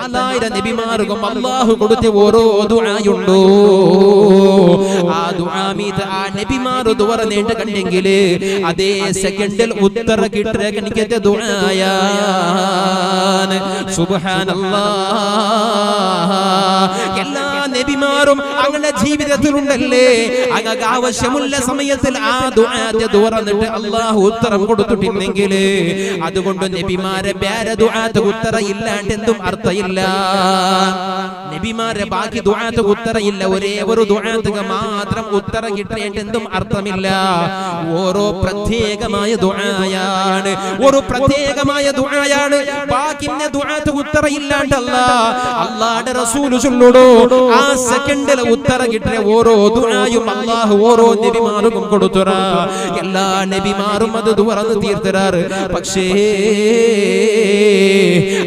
4000 നബിമാർക്കും അല്ലാഹു കൊടുത്ത ഓരോ ദുആയുണ്ടോ ആ ദുആ മീത് ആ നബിമാർ ദുആ നേട്ട് കണ്ടെങ്കിൽ അതേ സെക്കൻഡിൽ ഉത്തര കിട്ടേ കനിക്കത്തെ ദുആയാണ് സുബ്ഹാനല്ലാഹ് എല്ലാ നബിമാരും അങ്ങനെ ജീവിതത്തിലുണ്ടല്ലേ അങ്ങക്ക് ആവശ്യമുള്ള സമയത്തിൽ ആ ദുആത്തെ തുറന്നിട്ട് അല്ലാഹു ഉത്തരം കൊടുത്തിട്ടുണ്ടെങ്കിൽ അതുകൊണ്ട് നബിമാരെ വേറെ ദുആത്തെ ഉത്തരം ഇല്ലാണ്ട് എന്തും അർത്ഥമില്ല നബിമാരെ ബാക്കി ദുആത്തെ ഉത്തരം ഇല്ല ഒരേ ഒരു ദുആത്തെ മാത്രം ഉത്തരം കിട്ടേണ്ട എന്തും അർത്ഥമില്ല ഓരോ പ്രത്യേകമായ ദുആയാണ് ഒരു പ്രത്യേകമായ ദുആയാണ് ബാക്കിന്റെ ദുആത്തെ ഉത്തരം ഇല്ലാണ്ടല്ല അല്ലാഹുവിന്റെ റസൂൽ ചൊല്ലുടോ ആ സെക്കൻഡിലെ ഉത്തരം കിട്ടിയ ഓരോ ദുആയും അല്ലാഹു ഓരോ നബിമാർക്കും കൊടുത്തറ എല്ലാ നബിമാരും അത് തുറന്ന് തീർത്തരാറ് പക്ഷേ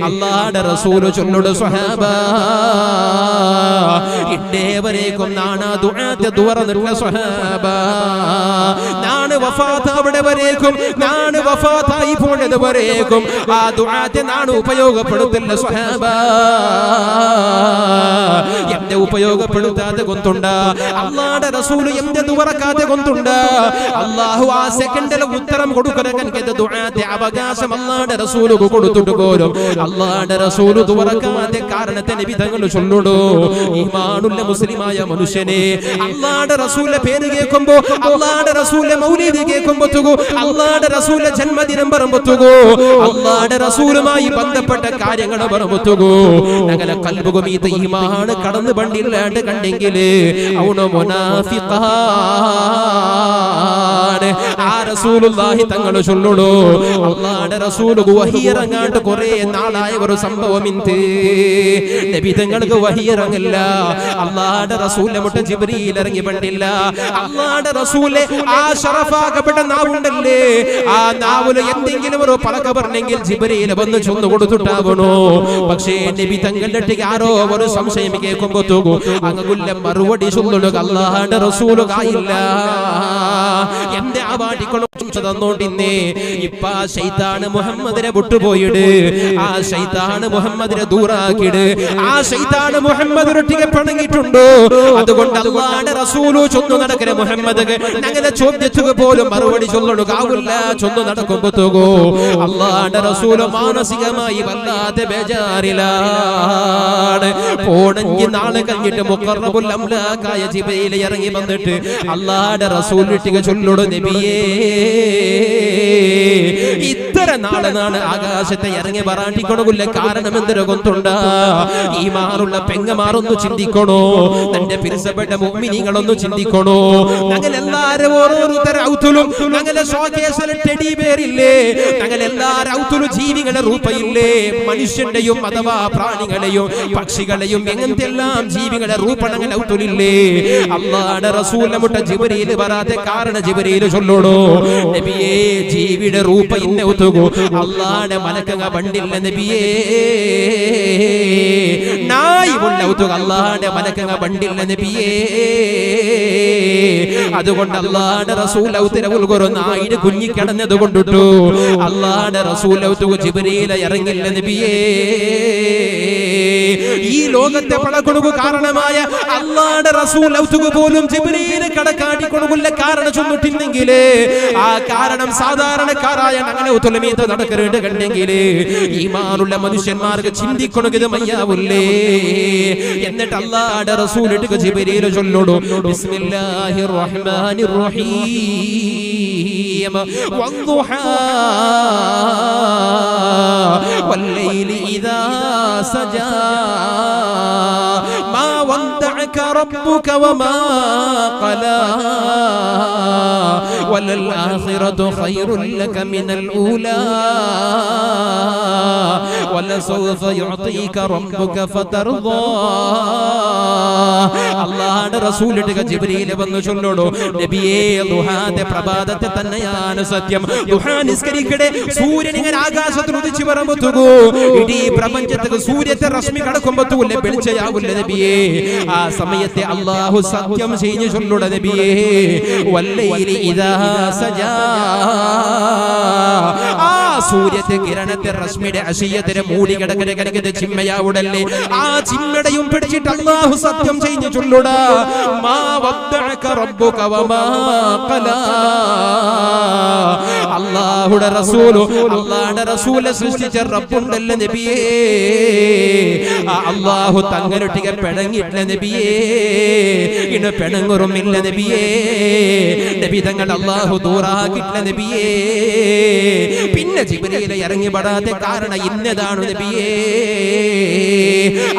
അല്ലാഹുവിന്റെ റസൂൽ ചൊല്ലുടോ സ്വഹാബ ഇന്നേവരേക്കും നാനാ ദുആത്തെ തുറന്നിട്ടുള്ള സ്വഹാബ നാണ് വഫാത്ത് അവിടെ വരേക്കും നാണ് വഫാത്തായി പോയത് വരേക്കും ആ ദുആത്തെ നാണ് ഉപയോഗപ്പെടുത്തില്ല സ്വഹാബ എന്റെ ഉപയോഗപ്പെടുത്താതെ കൊണ്ടുണ്ട് അല്ലാഹുവിന്റെ റസൂൽ എന്റെ ദുആക്കാതെ കൊണ്ടുണ്ട് അല്ലാഹു ആ സെക്കൻഡിൽ ഉത്തരം കൊടുക്കരകൻ ദുആത്തെ അവകാശം അല്ലാഹുവിന്റെ റസൂൽ കൊടുത്തിട്ട് പോലും അല്ലാഹുവിന്റെ റസൂൽ ദുആക്കാതെ കാരണത്തെ നബി തങ്ങൾ ചൊല്ലുടോ ഈമാനുള്ള മുസ്ലിമായ മനുഷ്യനെ അല്ലാഹുവിന്റെ റസൂലിന്റെ പേര് കേൾക്കുമ്പോൾ അല്ലാഹുവിന്റെ റസൂലിന്റെ മൗലിദ് കേൾക്കുമ്പോൾ അല്ലാഹുവിന്റെ റസൂലിന്റെ ജന്മദിനം പറയുമ്പോൾ അല്ലാഹുവിന്റെ റസൂലുമായി ബന്ധപ്പെട്ട കാര്യങ്ങൾ പറയുമ്പോൾ ഞങ്ങളെ ഖൽബുഗമീത ഈമാൻ കടന്നു ബണ്ടില്ലാണ്ട് കണ്ടെങ്കിൽ അവനോ മുനാഫിഖാണ് ആ റസൂലുള്ളാഹി തങ്ങൾ ചൊല്ലുടോ അല്ലാഹുവിന്റെ റസൂൽ വഹി ഇറങ്ങാണ്ട് കുറേ നാളായ ഒരു സംഭവം ഇൻതേ നബി തങ്ങൾക്ക് വഹി ഇറങ്ങില്ല അല്ലാഹുവിന്റെ റസൂലിനെ മുട്ട ജിബ്രീൽ ഇറങ്ങി ബണ്ടില്ല അല്ലാഹുവിന്റെ റസൂലെ ആ ശറഫാക്കപ്പെട്ട നാവുണ്ടല്ലേ ആ നാവില് എന്തെങ്കിലും ഒരു പലക പറഞ്ഞെങ്കിൽ ജിബ്രീൽ വന്ന് ചൊന്നു കൊടുത്തിട്ടാവണോ പക്ഷേ നബി തങ്ങളുടെ ആരോ ഒരു സംശയം കേൾക്കുമ്പോ തൂകൂ അങ്ങുള്ള മറുപടി ചൊല്ലുക അല്ലാഹുവിന്റെ റസൂൽ കായില്ല എന്റെ ആ വാട്ടിക്കൊണ്ടു തന്നോണ്ടിന്നേ ഇപ്പ ശൈത്താന് മുഹമ്മദിനെ വിട്ടുപോയിട് ആ ശൈത്താന് മുഹമ്മദിനെ ദൂറാക്കിട് ആ ശൈത്താന് മുഹമ്മദിനൊട്ടിಗೆ പണങ്ങിയിട്ടുണ്ടോ അതുകൊണ്ട് അല്ലാഹുവിന്റെ റസൂൽ ചൊന്നു നടക്കരെ മുഹമ്മദ് ഞങ്ങളുടെ ചോദ്യത്തിന് പോലും മറുപടി ചൊല്ലണുകാവില്ല ചൊന്നു നടക്കുമ്പോ തൂകൂ അല്ലാഹുവിന്റെ റസൂൽ മാനസികമായി വല്ലാതെ ബേജാറിലാണ് പോണെങ്കിൽ നാളെ കഴിഞ്ഞിട്ട് മുഖറബുൽ അംലാഖായ ജിബ്രീൽ ഇറങ്ങി വന്നിട്ട് അല്ലാഹുവിന്റെ റസൂലിനെ ചൊല്ലുടോ നബിയേ ഇത്ര നാളാണ് ആകാശത്തെ ഇറങ്ങി വരാണ്ടിക്കൊണുള്ള കാരണം എന്തൊരു കൊണ്ടുണ്ട് ഈമാനുള്ള പെങ്ങമാരൊന്നു ചിന്തിക്കണോ തന്റെ പിരിസപ്പെട്ട മുഅ്മിനീങ്ങളൊന്നു ചിന്തിക്കണോ ഞങ്ങളെല്ലാരും ഓരോരുത്തർ ഔത്തുലും ഞങ്ങളെ ഷോക്കേസിൽ ടെഡി ബെയറില്ലേ ഞങ്ങളെല്ലാരും ഔത്തുലും ജീവികളുടെ രൂപയില്ലേ മനുഷ്യന്റെയും അഥവാ പ്രാണികളെയും പക്ഷികളെയും എങ്ങനത്തെ എല്ലാം ജീവികളുടെ രൂപണങ്ങൾ ഔത്തുലില്ലേ അല്ലാഹുവിന്റെ റസൂലിനെ മുട്ട ജിബ്രീൽ വരാതെ കാരണം ജിബ്രീൽ ചൊല്ലുടോ നബിയേ ജീവിയുടെ രൂപ ഇന്നെ ഒത്തുകൂ അല്ലാഹുവിന്റെ മലക്കങ്ങ ബണ്ടില്ല നബിയേ നായി ഉള്ള ഒത്തുക അല്ലാഹുവിന്റെ മലക്കങ്ങ ബണ്ടില്ല നബിയേ അതുകൊണ്ട് അല്ലാഹുവിന്റെ റസൂൽ ഔത്തിര ഉൽഗുറു നായിന് കുഞ്ഞി കിടന്നത് കൊണ്ടിട്ടു അല്ലാഹുവിന്റെ റസൂൽ ഔത്തുക ജിബ്രീൽ ഇറങ്ങില്ല നബിയേ ഈ ലോകത്തെ പടകൊടുക്കു കാരണമായ അല്ലാഹുവിന്റെ റസൂൽ ഔത്തുക പോലും ജിബ്രീൽ കടക്കാട്ടി കൊടുക്കുള്ള കാരണം ചൊന്നിട്ടില്ലെങ്കിൽ ആ കാരണം സാധാരണക്കാരായ ഞങ്ങളെ ഉത്തലമീത നടക്കരുണ്ട് കണ്ടെങ്കിൽ ഈമാനുള്ള മനുഷ്യന്മാർക്ക് ചിന്തിക്കണമെങ്കിൽ മയ്യാവൂല്ലേ എന്നിട്ട് അല്ലാഹുവിന്റെ റസൂൽ ഇട്ട് ജിബ്രീൽ ചൊല്ലുടോ ബിസ്മില്ലാഹിർ റഹ്മാനിർ റഹീം വദ്ദുഹാ വല്ലൈലി ഇദാ സജാ മാ വദ്ദഅക റബ്ബുക വമാ ഖലാ വലൽആഖിറതു ഖൈറുൻ ലക മിനൽ ഊലാ വലസൗഫ യുഅതീക റബ്ബുക ഫതർദാ അല്ലാഹുവിന്റെ റസൂൽ ജിബ്രീൽ വന്നു ചൊല്ലുടോ നബിയേ ദുഹാന്റെ പ്രഭാതത്തെ തന്നെയാ തന്നെയാണ് സത്യം. ദുഹാ നിസ്കരിക്കടെ സൂര്യൻ ഇങ്ങനെ ആകാശത്തിൽ ഉദിച്ചു പറമ്പത്തുകൂ ഇടീ പ്രപഞ്ചത്തിക്ക് സൂര്യത്തെ രശ്മി കടക്കുമ്പത്തൂല്ല വെളിച്ചയാവില്ല നബിയേ. ആ സമയത്തെ അല്ലാഹു സത്യം ചെയ്തു ചൊല്ലുട നബിയേ, വല്ലൈലി ഇദാ സജാ. ആ സൂര്യത്തെ കിരണത്തെ രശ്മിയുടെ അശിയത്തിനെ മൂടി കിടക്കുന്ന ചിമ്മയാവുടല്ലേ, ആ ചിമ്മടയും പിടിച്ചിട്ട് അല്ലാഹു സത്യം ചെയ്തു ചൊല്ലുട, മാ വദ്ദഅക റബ്ബുക വമാ ഖലാ. അല്ലാഹുടെ റസൂൽ, അല്ലാഹുടെ റസൂലെ സൃഷ്ടിച്ച റബ്ബുണ്ടല്ല നബിയേ, ആ അല്ലാഹു തങ്ങളൊട്ടിക പിണങ്ങിയിട്ടില്ല നബിയേ, ഇന്ന് പിണങ്ങുറുമില്ല നബിയേ. നബി തങ്ങൾ അല്ലാഹു ദൂറാക്കിയിട്ടില്ല നബിയേ. പിന്നെ ജിബ്രീൽ ഇറങ്ങി പെടാതെ കാരണം ഇന്നതാണ് നബിയേ.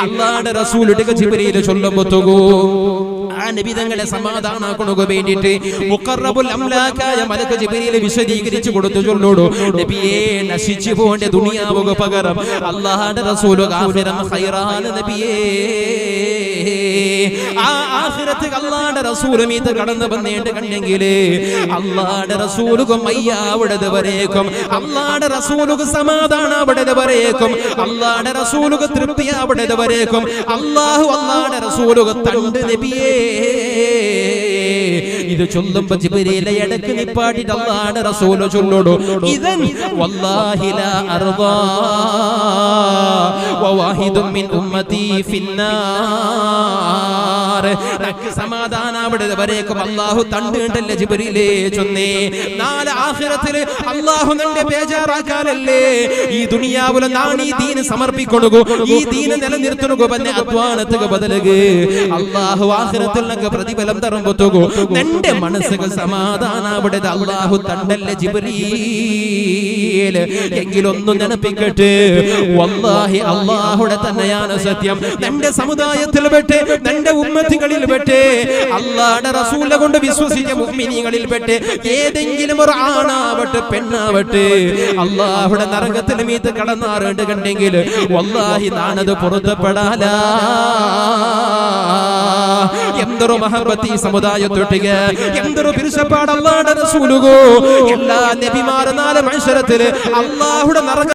അല്ലാഹുടെ റസൂലുടെ ജിബ്രീൽ ചൊല്ലുമ്പോ ആ നബി തങ്ങളെ സമാധാനാക്കണക്ക് വേണ്ടിയിട്ട് മുഖറബുൽ അംലാക്കായ മലക്ക് ജിബ്രീൽ വിശദീകരിച്ചു കൊടുത്തു ചൊല്ലോടു, നബിയേ നശിച്ചു പോകേണ്ട ദുനിയാവുക പകരം അല്ലാഹുവിന്റെ റസൂൽ ഗാഫിറൻ ഖൈറാൻ നബിയേ. ആ ആഖിറത്ത് അല്ലാഹുവിന്റെ റസൂൽ മീത കടന്നു വന്നേണ്ട കണ്ടെങ്കില് അല്ലാഹുവിന്റെ റസൂലുക മയ്യാവിടത് വരേക്കും, അല്ലാഹുവിന്റെ റസൂലുക സമാധാനാവിടത് വരേക്കും, അല്ലാഹുവിന്റെ റസൂലുക തൃപ്തിയാവിടത് വരേക്കും. അല്ലാഹുവിന്റെ റസൂലുക തണ്ട് നബിയേ. ഇത് ചൊല്ലുമ്പോ ജിബ്രീൽ ഇടക്ക് നിപ്പാട്ടിട്ട് അല്ലാഹുവിന്റെ റസൂൽ ചൊല്ലോടു, ഇദൻ വല്ലാഹി ലാ അർദാ വവാഹിദുൻ മിൻ ഉമ്മതി ഫിന്നാർ. നക്ക് സമാധാനാവിടത് വരേക്കും അല്ലാഹു തണ്ടുണ്ടല്ലേ ജിബ്രീലേ ചൊന്നേ. നാളെ ആഖിറത്തിൽ അല്ലാഹു നിന്നെ ബേജാറാക്കാനല്ലേ ഈ ദുനിയാവിലെ നാണ് ഈ ദീൻ സമർപ്പിക്കൊണുകു, ഈ ദീൻ നിലനിർത്തുക പിന്നെ അധ്വാനത്തുക ബദലുക അല്ലാഹു ആഖിറത്തിൽ നക്ക് പ്രതിഫലം തരുമ്പോത്തുകു നിന്റെ മനസ്സുകൾ സമാധാനാവിടത് അല്ലാഹു തണ്ടല്ലേ ജിബ്രീൽ. എങ്കിലൊന്നും നിനപ്പിക്കട്ടെ, വല്ലാഹി അല്ലാഹുടെ തന്നെയാണ് സത്യം. നിന്റെ സമുദായത്തിൽ പെട്ട്, നിന്റെ ഉമ്മത്തികളിൽ പെട്ട്, അല്ലാഹുവിന്റെ റസൂലിനെ കൊണ്ട് വിശ്വസിച്ച മുഅ്മിനീങ്ങളിൽ പെട്ട് ഏതെങ്കിലും ഒരു ആണാവട്ടെ പെണ്ണാവട്ടെ അല്ലാഹുവിന്റെ നരകത്തിൽ മീത്ത് കടന്നാറുണ്ട് കണ്ടെങ്കിൽ വല്ലാഹി നാനത് പുറത്തപ്പെടാല. എന്തൊരു മഹബത്തി സമുദായത്തൊട്ടിക, എന്തൊരു പിരിശപ്പാട് അല്ലാഹുവിന്റെ റസൂലുകോ. എല്ലാ നബിമാരും നാല് മത്സരത്തില് അല്ലാഹുവിന്റെ നരക